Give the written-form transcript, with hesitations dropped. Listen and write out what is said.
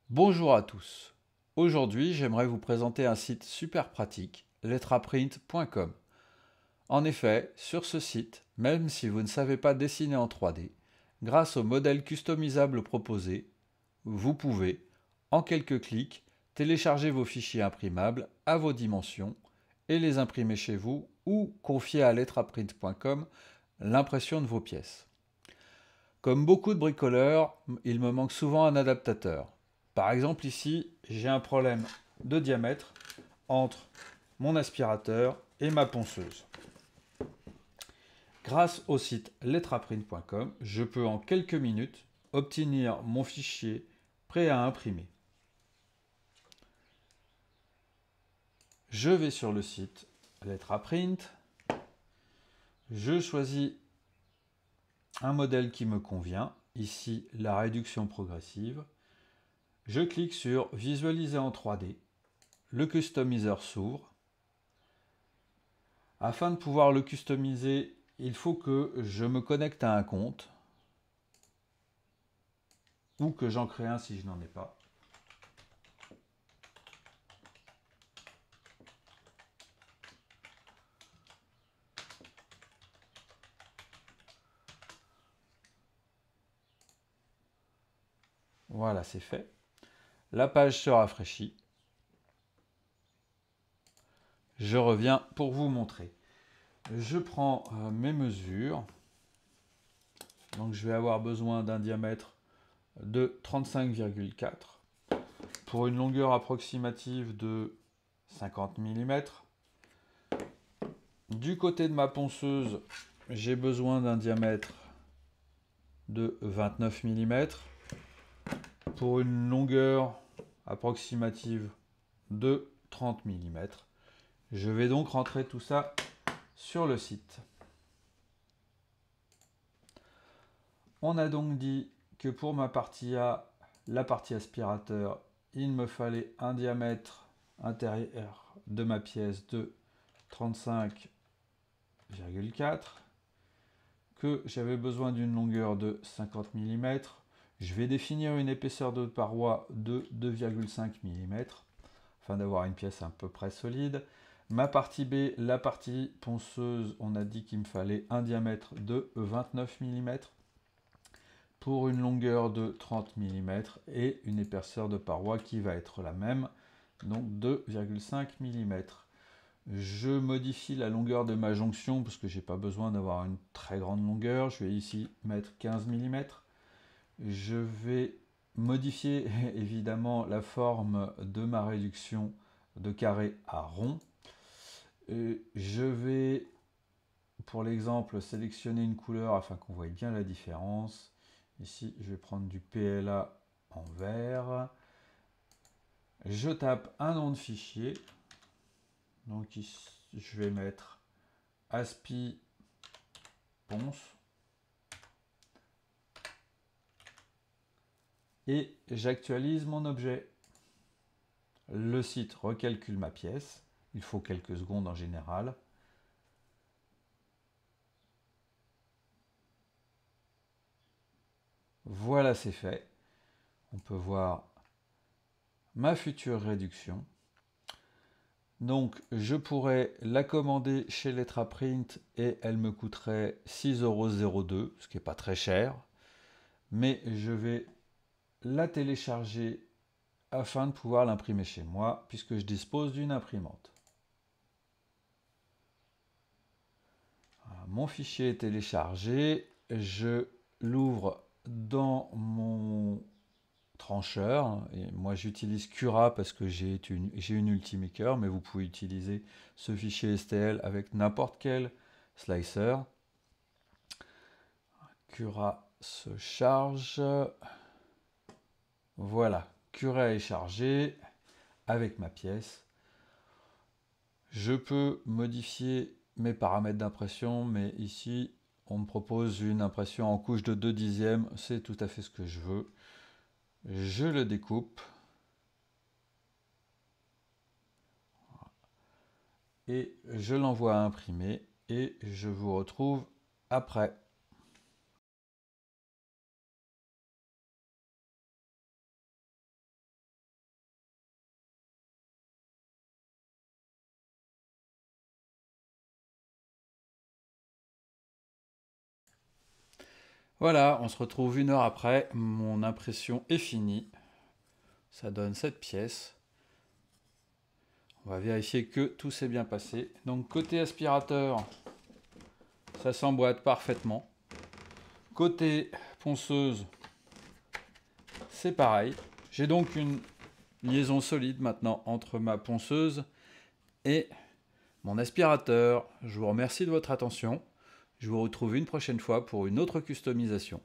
Bonjour à tous. Aujourd'hui, j'aimerais vous présenter un site super pratique, letraprint.com. En effet, sur ce site, même si vous ne savez pas dessiner en 3D, grâce aux modèles customisables proposés, vous pouvez, en quelques clics, télécharger vos fichiers imprimables à vos dimensions et les imprimer chez vous ou confier à letraprint.com l'impression de vos pièces. Comme beaucoup de bricoleurs, il me manque souvent un adaptateur. Par exemple ici, j'ai un problème de diamètre entre mon aspirateur et ma ponceuse. Grâce au site letraprint.com, je peux en quelques minutes obtenir mon fichier prêt à imprimer. Je vais sur le site Letraprint, je choisis un modèle qui me convient, ici la réduction progressive. Je clique sur Visualiser en 3D. Le customiseur s'ouvre. Afin de pouvoir le customiser, il faut que je me connecte à un compte ou que j'en crée un si je n'en ai pas. Voilà, c'est fait. La page se rafraîchit. Je reviens pour vous montrer. Je prends mes mesures. Donc je vais avoir besoin d'un diamètre de 35,4 pour une longueur approximative de 50 mm. Du côté de ma ponceuse, j'ai besoin d'un diamètre de 29 mm pour une longueur approximative de 30 mm. Je vais donc rentrer tout ça sur le site. On a donc dit que pour ma partie A, la partie aspirateur, il me fallait un diamètre intérieur de ma pièce de 35,4, que j'avais besoin d'une longueur de 50 mm. Je vais définir une épaisseur de paroi de 2,5 mm afin d'avoir une pièce à peu près solide. Ma partie B, la partie ponceuse, on a dit qu'il me fallait un diamètre de 29 mm pour une longueur de 30 mm et une épaisseur de paroi qui va être la même, donc 2,5 mm. Je modifie la longueur de ma jonction parce que j'ai pas besoin d'avoir une très grande longueur. Je vais ici mettre 15 mm. Je vais modifier évidemment la forme de ma réduction de carré à rond. Je vais, pour l'exemple, sélectionner une couleur afin qu'on voie bien la différence. Ici, je vais prendre du PLA en vert. Je tape un nom de fichier. Donc ici, je vais mettre aspi ponce. Et j'actualise mon objet. Le site recalcule ma pièce. Il faut quelques secondes en général. Voilà, c'est fait. On peut voir ma future réduction. Donc, je pourrais la commander chez Letraprint et elle me coûterait 6,02 €, ce qui n'est pas très cher. Mais je vais la télécharger afin de pouvoir l'imprimer chez moi, puisque je dispose d'une imprimante. Voilà, mon fichier est téléchargé. Je l'ouvre dans mon trancheur. Et moi, j'utilise Cura parce que j'ai une Ultimaker, mais vous pouvez utiliser ce fichier STL avec n'importe quel slicer. Cura se charge. Voilà, Cura est chargé avec ma pièce. Je peux modifier mes paramètres d'impression, mais ici, on me propose une impression en couche de 2/10. C'est tout à fait ce que je veux. Je le découpe. Et je l'envoie à imprimer et je vous retrouve après. Voilà, on se retrouve 1 heure après, mon impression est finie. Ça donne cette pièce. On va vérifier que tout s'est bien passé. Donc côté aspirateur, ça s'emboîte parfaitement. Côté ponceuse, c'est pareil. J'ai donc une liaison solide maintenant entre ma ponceuse et mon aspirateur. Je vous remercie de votre attention. Je vous retrouve une prochaine fois pour une autre customisation.